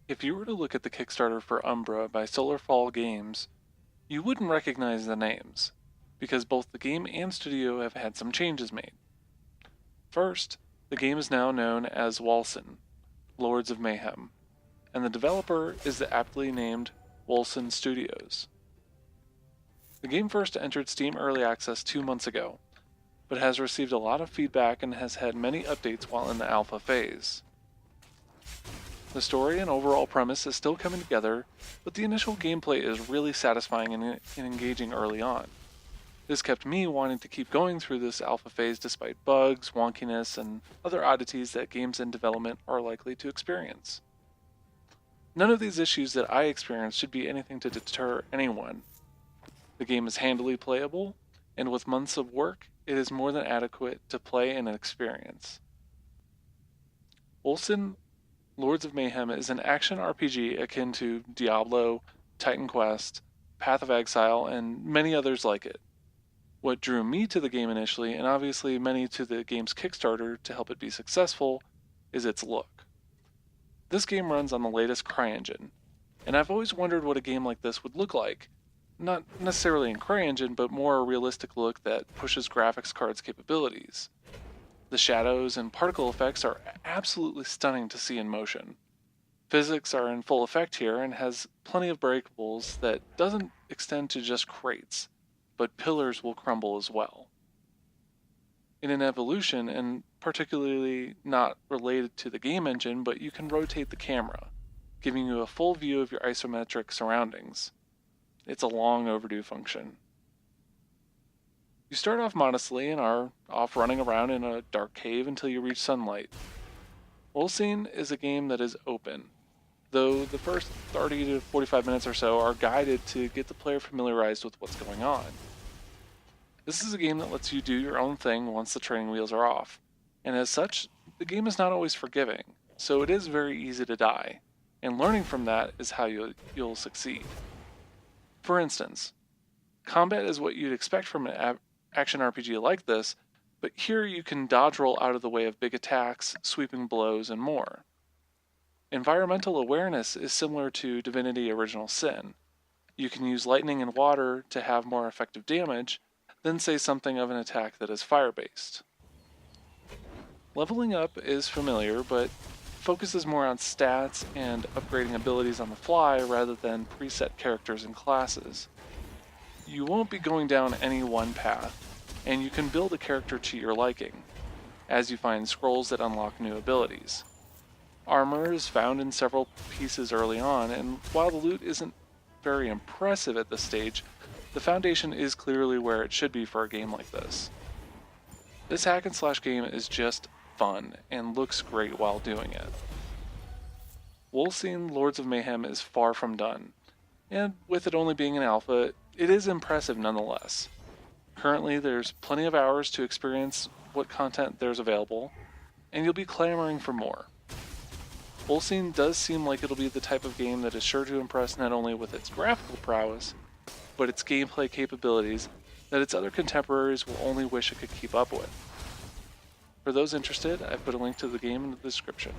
If you were to look at the Kickstarter for Umbra by Solarfall Games, you wouldn't recognize the names, because both the game and studio have had some changes made. First, the game is now known as Wolcen, Lords of Mayhem, and the developer is the aptly named Wolcen Studios. The game first entered Steam Early Access 2 months ago, but has received a lot of feedback and has had many updates while in the alpha phase. The story and overall premise is still coming together, but the initial gameplay is really satisfying and engaging early on. This kept me wanting to keep going through this alpha phase despite bugs, wonkiness, and other oddities that games in development are likely to experience. None of these issues that I experienced should be anything to deter anyone. The game is handily playable, and with months of work, it is more than adequate to play and experience. Wolcen Lords of Mayhem is an action RPG akin to Diablo, Titan Quest, Path of Exile, and many others like it. What drew me to the game initially, and obviously many to the game's Kickstarter to help it be successful, is its look. This game runs on the latest CryEngine, and I've always wondered what a game like this would look like. Not necessarily in CryEngine, but more a realistic look that pushes graphics card's capabilities. The shadows and particle effects are absolutely stunning to see in motion. Physics are in full effect here and has plenty of breakables that doesn't extend to just crates, but pillars will crumble as well. In an evolution, and particularly not related to the game engine, but you can rotate the camera, giving you a full view of your isometric surroundings. It's a long overdue function. You start off modestly and are off running around in a dark cave until you reach sunlight. Wolcen is a game that is open, though the first 30 to 45 minutes or so are guided to get the player familiarized with what's going on. This is a game that lets you do your own thing once the training wheels are off, and as such, the game is not always forgiving, so it is very easy to die, and learning from that is how you'll succeed. For instance, combat is what you'd expect from an action RPG like this, but here you can dodge roll out of the way of big attacks, sweeping blows, and more. Environmental awareness is similar to Divinity Original Sin. You can use lightning and water to have more effective damage, then say something of an attack that is fire-based. Leveling up is familiar, but focuses more on stats and upgrading abilities on the fly rather than preset characters and classes. You won't be going down any one path, and you can build a character to your liking, as you find scrolls that unlock new abilities. Armor is found in several pieces early on, and while the loot isn't very impressive at this stage, the foundation is clearly where it should be for a game like this. This hack and slash game is just fun, and looks great while doing it. Wolcen Lords of Mayhem is far from done, and with it only being an alpha, it is impressive nonetheless. Currently, there's plenty of hours to experience what content there's available, and you'll be clamoring for more. Wolcen does seem like it'll be the type of game that is sure to impress not only with its graphical prowess, but its gameplay capabilities that its other contemporaries will only wish it could keep up with. For those interested, I've put a link to the game in the description.